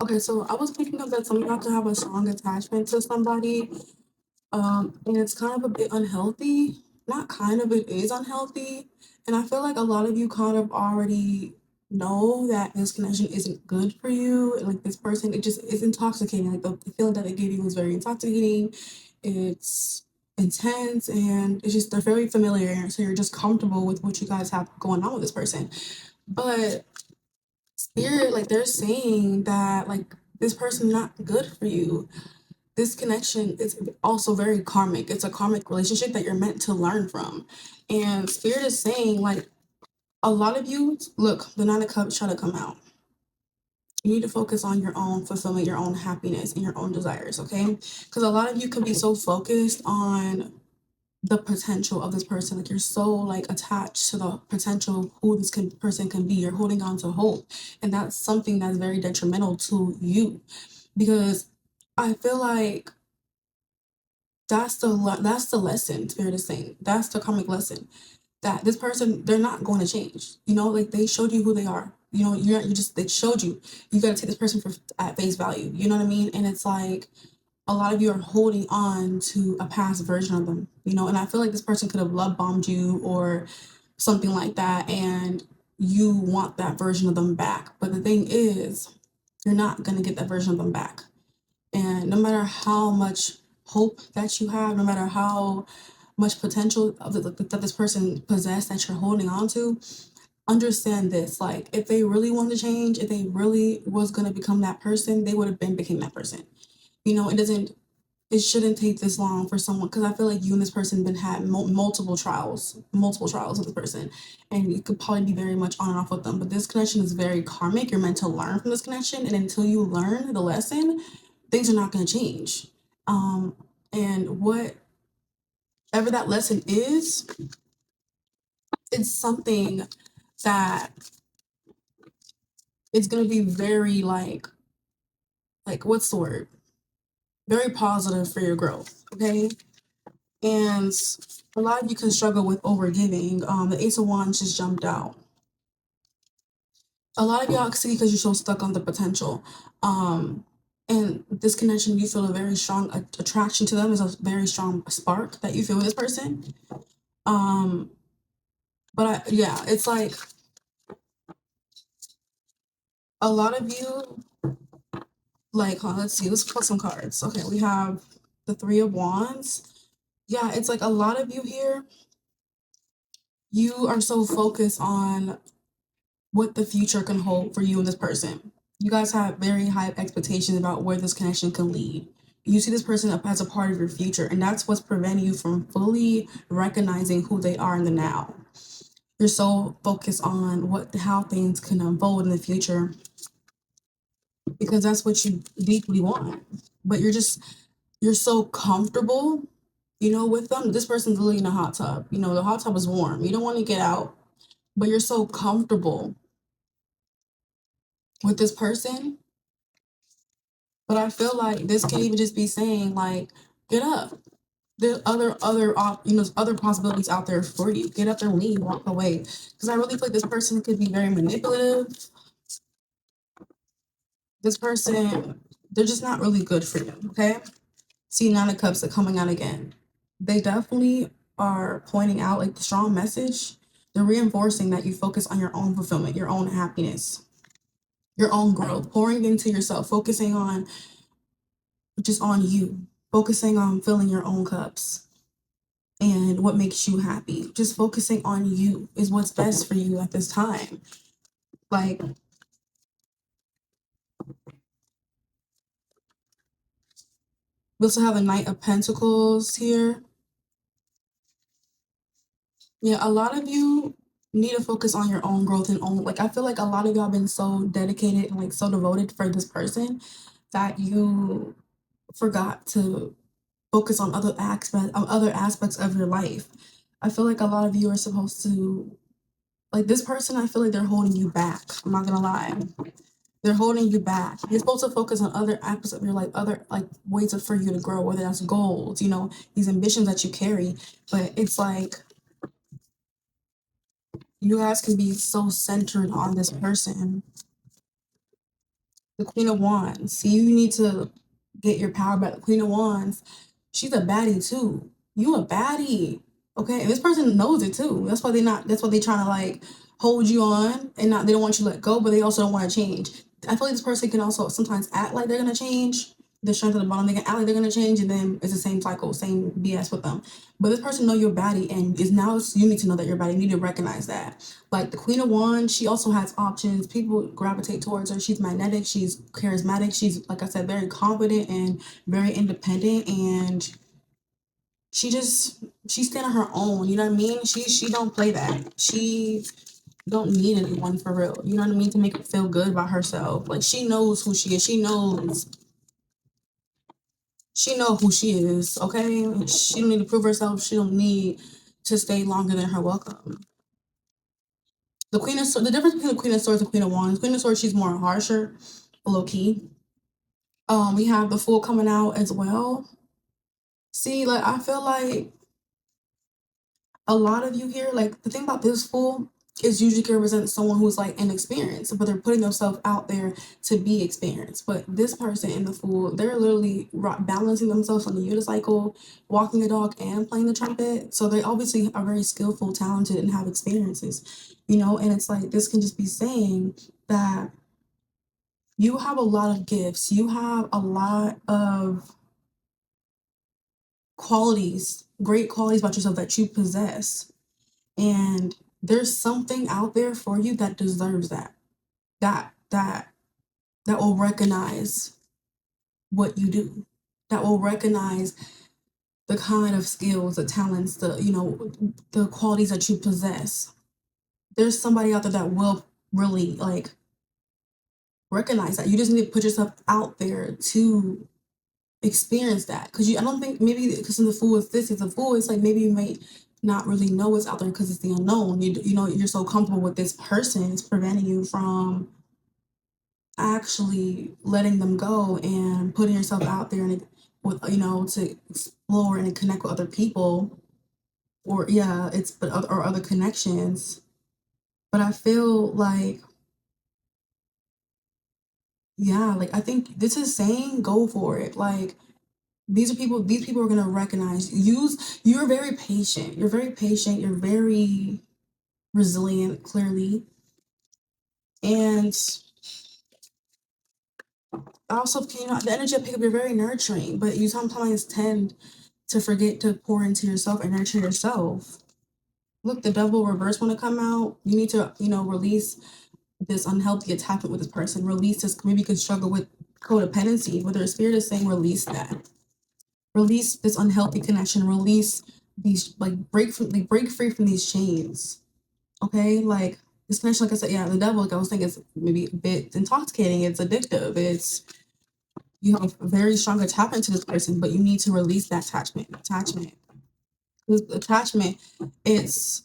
Okay, so I was picking up that some of y'all can have a strong attachment to somebody, and it's kind of a bit unhealthy. Not kind of, it is unhealthy. And I feel like a lot of you kind of already know that this connection isn't good for you. And like this person, it just is intoxicating. Like the feeling that they gave you was very intoxicating. It's intense and it's just they're very familiar. So you're just comfortable with what you guys have going on with this person. But spirit, like they're saying that like this person not good for you. This connection is also very karmic. It's a karmic relationship that you're meant to learn from. And spirit is saying like a lot of you, look, the nine of cups try to come out. You need to focus on your own fulfillment, your own happiness, and your own desires, okay? Because a lot of you can be so focused on the potential of this person. Like you're so like attached to the potential who person can be. You're holding on to hope. And that's something that's very detrimental to you. Because I feel like that's the lesson spirit is saying. That's the karmic lesson. That this person, they're not going to change. You know, like they showed you who they are. You know, you just they showed you. You gotta take this person for at face value. You know what I mean? And it's like a lot of you are holding on to a past version of them, you know, and I feel like this person could have love bombed you or something like that, and you want that version of them back. But the thing is, you're not going to get that version of them back. And no matter how much hope that you have, no matter how much potential that this person possessed that you're holding on to, understand this. Like, if they really wanted to change, if they really was going to become that person, they would have been became that person. You know, it shouldn't take this long for someone, because I feel like you and this person been had multiple trials with the person, and you could probably be very much on and off with them. But this connection is very karmic. You're meant to learn from this connection, and until you learn the lesson, things are not going to change. And whatever that lesson is, it's something that it's going to be very like what's the word? Very positive for your growth. Okay. And a lot of you can struggle with overgiving. The Ace of Wands just jumped out. A lot of y'all see because you're so stuck on the potential. And this connection, you feel a very strong attraction to them. Is a very strong spark that you feel with this person. Yeah, it's like a lot of you, like, let's see, let's pull some cards. Okay, we have the Three of Wands. Yeah, it's like a lot of you here, you are so focused on what the future can hold for you and this person. You guys have very high expectations about where this connection can lead. You see this person up as a part of your future, and that's what's preventing you from fully recognizing who they are in the now. You're so focused on how things can unfold in the future because that's what you deeply want. But you're so comfortable, you know, with them. This person's literally in a hot tub. You know, the hot tub is warm. You don't want to get out, but you're so comfortable with this person. But I feel like this can even just be saying like, get up. There's other possibilities out there for you. Get up and leave, walk away. Because I really feel like this person could be very manipulative. This person, they're just not really good for you. Okay. See, Nine of Cups are coming out again. They definitely are pointing out like the strong message. They're reinforcing that you focus on your own fulfillment, your own happiness, your own growth, pouring into yourself, focusing on just on you, focusing on filling your own cups and what makes you happy. Just focusing on you is what's best for you at this time. Like, we also have a Knight of Pentacles here. Yeah, a lot of you need to focus on your own growth and own, like, I feel like a lot of y'all been so dedicated and like so devoted for this person that you forgot to focus on other aspects of your life. I feel like a lot of you are supposed to, like, this person, I feel like they're holding you back. I'm not gonna lie. They're holding you back. You're supposed to focus on other aspects of your life, other like ways for you to grow, whether that's goals, you know, these ambitions that you carry. But it's like you guys can be so centered on this person The Queen of Wands. See, you need to get your power back. The Queen of Wands, she's a baddie too. You a baddie. Okay. And this person knows it too. That's why they trying to like hold you on and not they don't want you to let go, but they also don't want to change. I feel like this person can also sometimes act like they're gonna change. The strength at the bottom, they can act like they're gonna change, and then it's the same cycle, same BS with them. But this person know you're baddie, and is now you need to know that you're baddie. You need to recognize that. Like the Queen of Wands, she also has options. People gravitate towards her. She's magnetic. She's charismatic. She's, like I said, very confident and very independent. And she stand on her own. You know what I mean? She don't play that. She don't need anyone for real. You know what I mean? To make her feel good about herself. Like she knows who she is. She know who she is. Okay, she don't need to prove herself. She don't need to stay longer than her welcome. The Queen of Swords, the difference between the Queen of Swords and Queen of Wands. Queen of Swords, she's more harsher, low key. We have the Fool coming out as well. See, like I feel like a lot of you here, like the thing about this Fool is usually can represent someone who's like inexperienced, but they're putting themselves out there to be experienced. But this person in the Fool, they're literally balancing themselves on the unicycle, walking the dog, and playing the trumpet. So they obviously are very skillful, talented, and have experiences, you know. And it's like this can just be saying that you have a lot of gifts, you have a lot of qualities, great qualities about yourself that you possess. And there's something out there for you that deserves that. That will recognize what you do. That will recognize the kind of skills, the talents, the qualities that you possess. There's somebody out there that will really like recognize that. You just need to put yourself out there to experience that, because I don't think, maybe because in the Fool is a Fool, it's like maybe you might not really know what's out there because it's the unknown. You know, you're so comfortable with this person, it's preventing you from actually letting them go and putting yourself out there and with, you know, to explore and connect with other people, or yeah, it's but other, or other connections. But I feel like, yeah, like I think this is saying go for it. Like these people are gonna recognize you're very patient. You're very patient, you're very resilient, clearly. And also, you know, the energy of pickup, you're very nurturing, but you sometimes tend to forget to pour into yourself and nurture yourself. Look, the Devil reverse want to come out. You need to, you know, release this unhealthy attachment with this person. Release this. Maybe you could struggle with codependency, whether the spirit is saying release that. Release this unhealthy connection. Release these, like break free from these chains. Okay, like this connection, like I said, yeah, the devil, like I was thinking, is maybe a bit intoxicating. It's addictive. It's, you have a very strong attachment to this person, but you need to release that attachment. This attachment, it's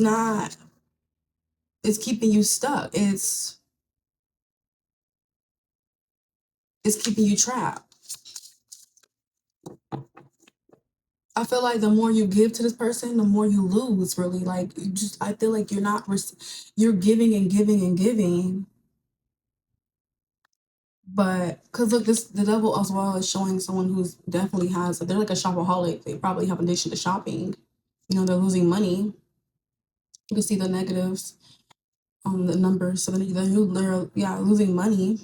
not, it's keeping you stuck. It's keeping you trapped. I feel like the more you give to this person, the more you lose, really. Like you just, I feel like you're not you're giving and giving and giving. But because look, this the devil as well is showing someone who's definitely has, they're like a shopaholic. They probably have an addiction to shopping. You know, they're losing money. You can see the negatives on the numbers. So then they're yeah, losing money.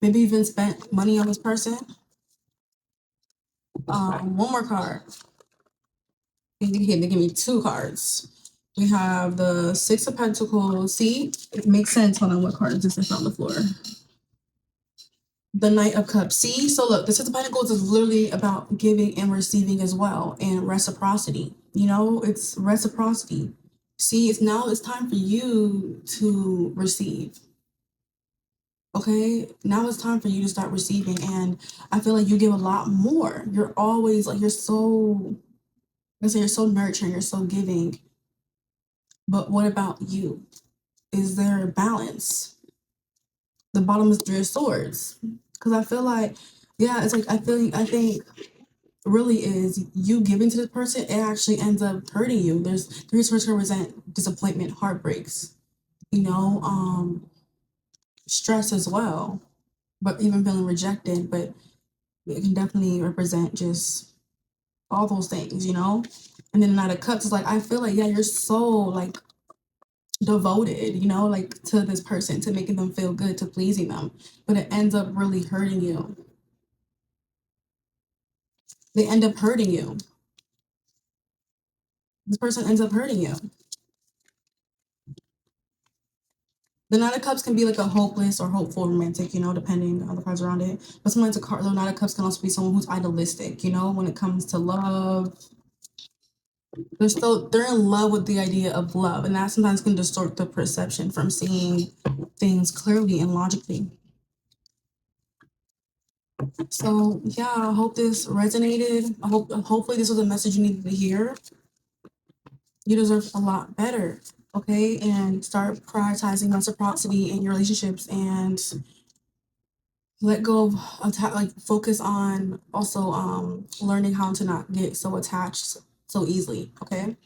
Maybe even spent money on this person. One more card. They give me two cards. We have the Six of Pentacles. See, it makes sense. Hold on, what card is this? It's on the floor. The Knight of Cups. See, so look, the Six of Pentacles is literally about giving and receiving as well, and reciprocity. You know, it's reciprocity. See, it's time for you to receive. Okay, now it's time for you to start receiving, and I feel like you give a lot more. You're always like, you're so, let's say you're so nurturing, you're so giving. But what about you? Is there a balance? The bottom is 3 of Swords, because I feel like, yeah, it's like I think really is you giving to this person, it actually ends up hurting you. There's 3 of Swords represent disappointment, heartbreaks. You know, stress as well, but even feeling rejected, but it can definitely represent just all those things, you know? And then the Knight of Cups is like, I feel like, yeah, you're so like devoted, you know, like to this person, to making them feel good, to pleasing them, but it ends up really hurting you. They end up hurting you. This person ends up hurting you. The Knight of Cups can be like a hopeless or hopeful romantic, you know, depending on the cards around it. But sometimes the Knight of Cups can also be someone who's idealistic, you know, when it comes to love. They're in love with the idea of love, and that sometimes can distort the perception from seeing things clearly and logically. So yeah, I hope this resonated. Hopefully this was a message you needed to hear. You deserve a lot better, okay? And start prioritizing reciprocity in your relationships and let go of like focus on also learning how to not get so attached so easily, okay?